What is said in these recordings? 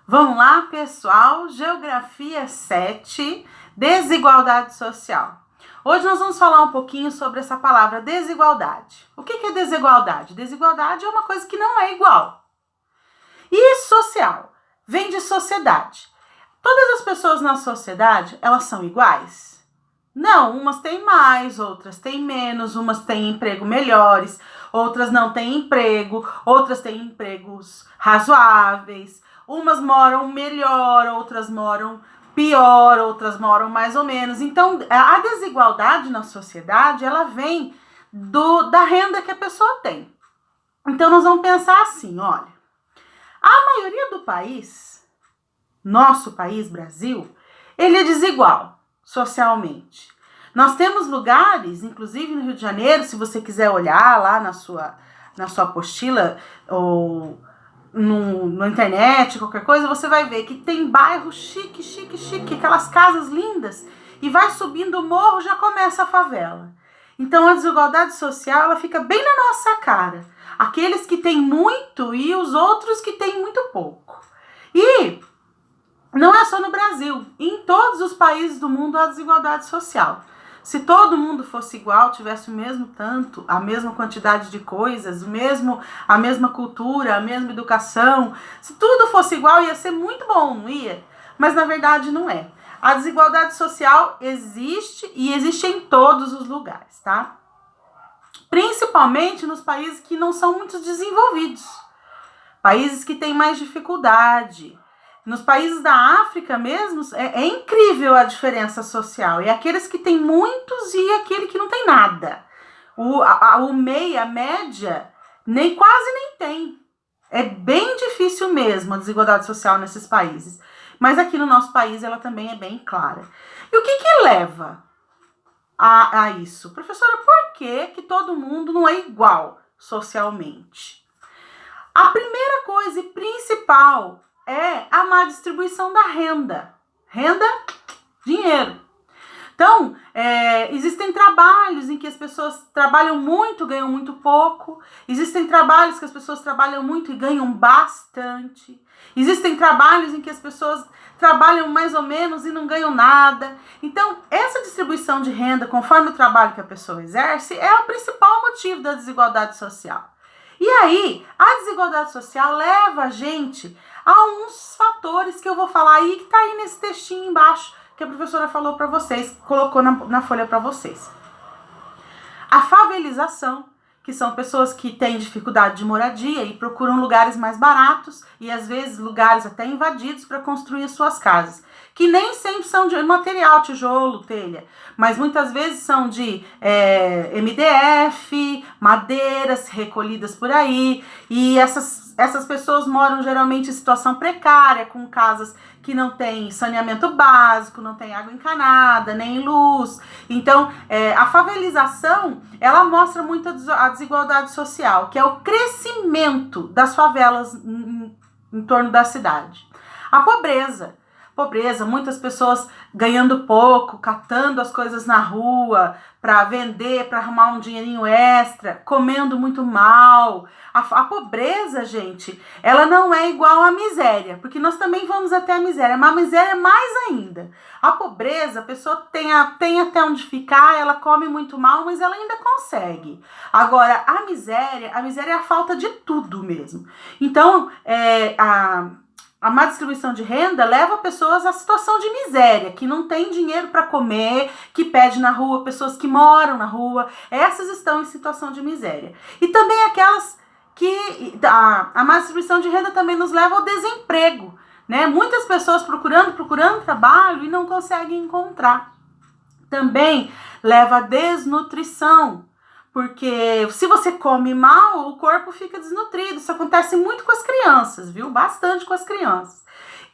Vamos lá, pessoal, Geografia 7, desigualdade social. Hoje nós vamos falar um pouquinho sobre essa palavra desigualdade. O que é desigualdade? Desigualdade é uma coisa que não é igual. E social? Vem de sociedade. Todas as pessoas na sociedade, elas são iguais? Não, umas têm mais, outras têm menos, umas têm emprego melhores, outras não têm emprego, outras têm empregos razoáveis, umas moram melhor, outras moram pior, outras moram mais ou menos. Então, a desigualdade na sociedade, ela vem da renda que a pessoa tem. Então, nós vamos pensar assim, olha, a maioria do país, nosso país, Brasil, ele é desigual socialmente. Nós temos lugares, inclusive no Rio de Janeiro, se você quiser olhar lá na sua apostila ou na internet, qualquer coisa, você vai ver que tem bairro chique, aquelas casas lindas, e vai subindo o morro, já começa a favela. Então a desigualdade social, ela fica bem na nossa cara. Aqueles que têm muito e os outros que têm muito pouco. E não é só no Brasil, em todos os países do mundo há desigualdade social. Se todo mundo fosse igual, tivesse o mesmo tanto, a mesma quantidade de coisas, a mesma cultura, a mesma educação, se tudo fosse igual, ia ser muito bom, não ia? Mas na verdade não é. A desigualdade social existe e existe em todos os lugares, tá? Principalmente nos países que não são muito desenvolvidos, países que têm mais dificuldade. Nos países da África mesmo, é incrível a diferença social. E aqueles que têm muitos e aquele que não tem nada. A média, quase nem tem. É bem difícil mesmo a desigualdade social nesses países. Mas aqui no nosso país ela também é bem clara. E o que leva a isso? Professora, por que todo mundo não é igual socialmente? A primeira coisa e principal é a má distribuição da renda. Renda, dinheiro. Então, existem trabalhos em que as pessoas trabalham muito, ganham muito pouco. Existem trabalhos que as pessoas trabalham muito e ganham bastante. Existem trabalhos em que as pessoas trabalham mais ou menos e não ganham nada. Então, essa distribuição de renda, conforme o trabalho que a pessoa exerce, é o principal motivo da desigualdade social. E aí, a desigualdade social leva a gente a uns fatores que eu vou falar aí, que tá aí nesse textinho embaixo, que a professora falou para vocês, colocou na folha para vocês. A favelização, que são pessoas que têm dificuldade de moradia e procuram lugares mais baratos e às vezes lugares até invadidos para construir suas casas, que nem sempre são de material, tijolo, telha, mas muitas vezes são de MDF, madeiras recolhidas por aí, e essas pessoas moram geralmente em situação precária, com casas que não tem saneamento básico, não tem água encanada, nem luz. Então, a favelização, ela mostra muito a desigualdade social, que é o crescimento das favelas em torno da cidade. A pobreza, muitas pessoas ganhando pouco, catando as coisas na rua para vender, para arrumar um dinheirinho extra, comendo muito mal. A pobreza, gente, ela não é igual à miséria, porque nós também vamos até a miséria, mas a miséria é mais ainda. A pobreza, a pessoa tem até onde ficar, ela come muito mal, mas ela ainda consegue. Agora, a miséria é a falta de tudo mesmo. Então, a má distribuição de renda leva pessoas à situação de miséria, que não tem dinheiro para comer, que pede na rua, pessoas que moram na rua, essas estão em situação de miséria. E também aquelas que a má distribuição de renda também nos leva ao desemprego, né? Muitas pessoas procurando trabalho e não conseguem encontrar. Também leva à desnutrição, porque se você come mal, o corpo fica desnutrido. Isso acontece muito com as crianças, viu? Bastante com as crianças.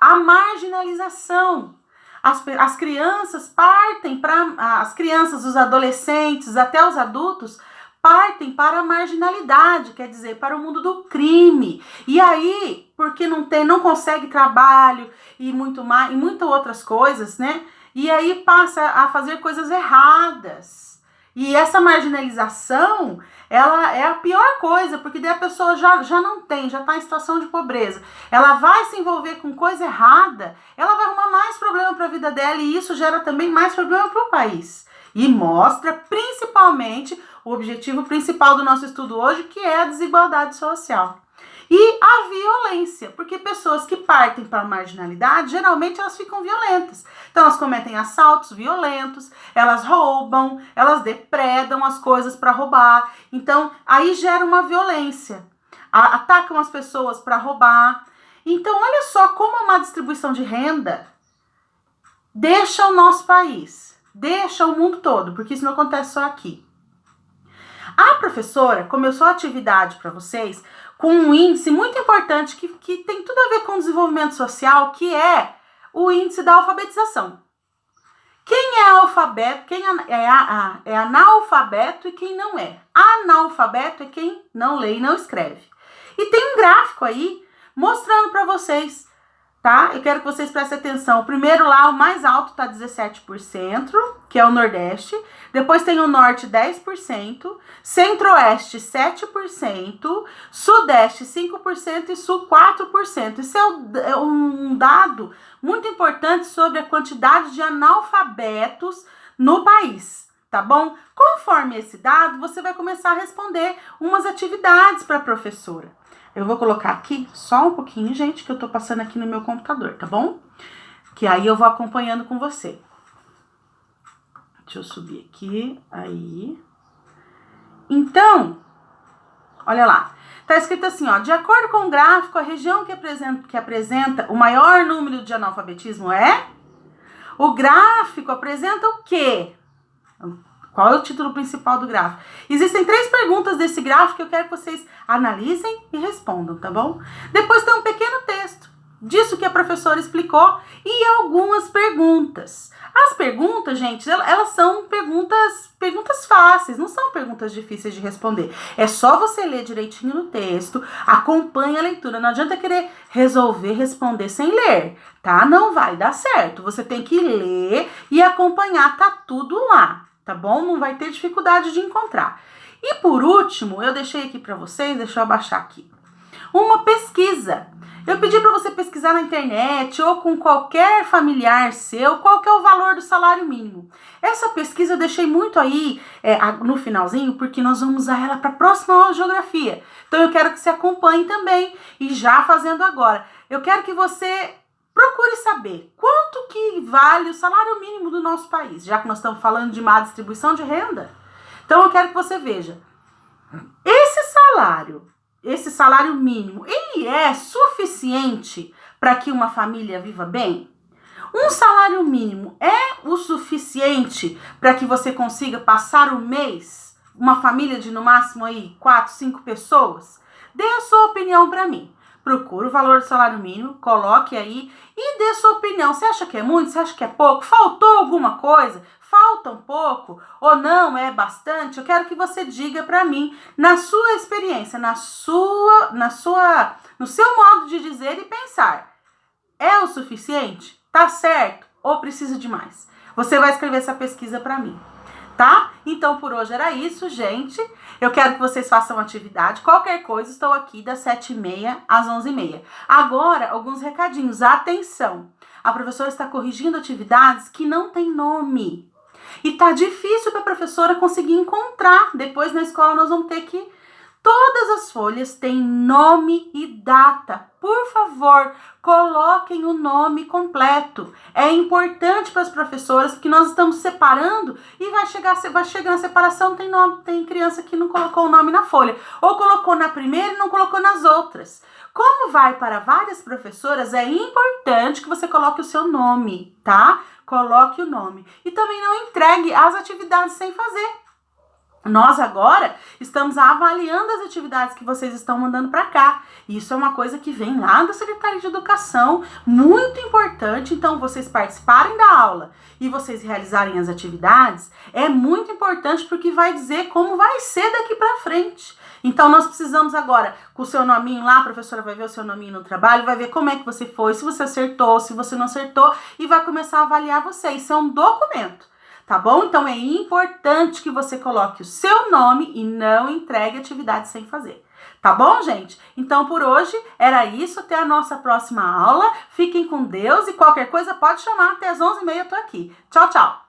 A marginalização. As crianças partem as crianças, os adolescentes, até os adultos, partem para a marginalidade, quer dizer, para o mundo do crime. E aí, porque não consegue trabalho e muitas outras coisas, né? E aí passa a fazer coisas erradas. E essa marginalização, ela é a pior coisa, porque daí a pessoa já não tem, já está em situação de pobreza. Ela vai se envolver com coisa errada, ela vai arrumar mais problema para a vida dela e isso gera também mais problema para o país. E mostra principalmente o objetivo principal do nosso estudo hoje, que é a desigualdade social. E a violência, porque pessoas que partem para a marginalidade, geralmente elas ficam violentas. Então elas cometem assaltos violentos, elas roubam, elas depredam as coisas para roubar. Então aí gera uma violência. Atacam as pessoas para roubar. Então olha só como a má distribuição de renda deixa o nosso país, deixa o mundo todo, porque isso não acontece só aqui. A professora começou a atividade para vocês com um índice muito importante que tem tudo a ver com o desenvolvimento social, que é o índice da alfabetização. Quem é alfabeto, quem é analfabeto e quem não é. Analfabeto é quem não lê e não escreve. E tem um gráfico aí mostrando para vocês, tá? Eu quero que vocês prestem atenção. O primeiro lá, o mais alto, tá 17%, que é o Nordeste. Depois tem o Norte, 10%. Centro-Oeste, 7%. Sudeste, 5% e Sul, 4%. Isso é um dado muito importante sobre a quantidade de analfabetos no país, tá bom? Conforme esse dado, você vai começar a responder umas atividades para a professora. Eu vou colocar aqui só um pouquinho, gente, que eu tô passando aqui no meu computador, tá bom? Que aí eu vou acompanhando com você. Deixa eu subir aqui, aí. Então, olha lá. Tá escrito assim, ó. De acordo com o gráfico, a região que apresenta o maior número de analfabetismo é... O gráfico apresenta o quê? Qual é o título principal do gráfico? Existem 3 perguntas desse gráfico que eu quero que vocês analisem e respondam, tá bom? Depois tem um pequeno texto disso que a professora explicou e algumas perguntas. As perguntas, gente, elas são perguntas fáceis, não são perguntas difíceis de responder. É só você ler direitinho no texto, acompanhe a leitura. Não adianta querer responder sem ler, tá? Não vai dar certo. Você tem que ler e acompanhar, tá tudo lá. Tá bom? Não vai ter dificuldade de encontrar. E por último, eu deixei aqui para vocês, deixa eu abaixar aqui, uma pesquisa. Eu pedi para você pesquisar na internet ou com qualquer familiar seu qual que é o valor do salário mínimo. Essa pesquisa eu deixei muito aí no finalzinho, porque nós vamos usar ela para a próxima aula de geografia. Então eu quero que você acompanhe também e já fazendo agora. Eu quero que você... procure saber quanto que vale o salário mínimo do nosso país, já que nós estamos falando de má distribuição de renda. Então eu quero que você veja, esse salário mínimo, ele é suficiente para que uma família viva bem? Um salário mínimo é o suficiente para que você consiga passar o mês, uma família de no máximo aí 4, 5 pessoas? Dê a sua opinião para mim. Procure o valor do salário mínimo, coloque aí e dê sua opinião. Você acha que é muito? Você acha que é pouco? Faltou alguma coisa? Falta um pouco? Ou não, é bastante? Eu quero que você diga para mim, na sua experiência, no seu modo de dizer e pensar. É o suficiente? Tá certo? Ou precisa de mais? Você vai escrever essa pesquisa para mim. Tá? Então, por hoje era isso, gente. Eu quero que vocês façam atividade. Qualquer coisa, estou aqui das 7h30 às 11h30. Agora, alguns recadinhos. Atenção! A professora está corrigindo atividades que não tem nome. E tá difícil para a professora conseguir encontrar. Depois, na escola, nós vamos ter que... Todas as folhas têm nome e data. Por favor, coloquem o nome completo. É importante para as professoras, porque nós estamos separando e vai chegar na separação, tem criança que não colocou o nome na folha. Ou colocou na primeira e não colocou nas outras. Como vai para várias professoras, é importante que você coloque o seu nome, tá? Coloque o nome. E também não entregue as atividades sem fazer. Nós agora estamos avaliando as atividades que vocês estão mandando para cá. Isso é uma coisa que vem lá da Secretaria de Educação, muito importante. Então, vocês participarem da aula e vocês realizarem as atividades é muito importante porque vai dizer como vai ser daqui para frente. Então, nós precisamos agora, com o seu nominho lá, a professora vai ver o seu nominho no trabalho, vai ver como é que você foi, se você acertou, se você não acertou, e vai começar a avaliar você. Isso é um documento. tá bom? Então é importante que você coloque o seu nome e não entregue atividade sem fazer. Tá bom, gente? Então por hoje era isso. Até a nossa próxima aula. Fiquem com Deus e qualquer coisa pode chamar. Até as 11h30 eu tô aqui. Tchau, tchau!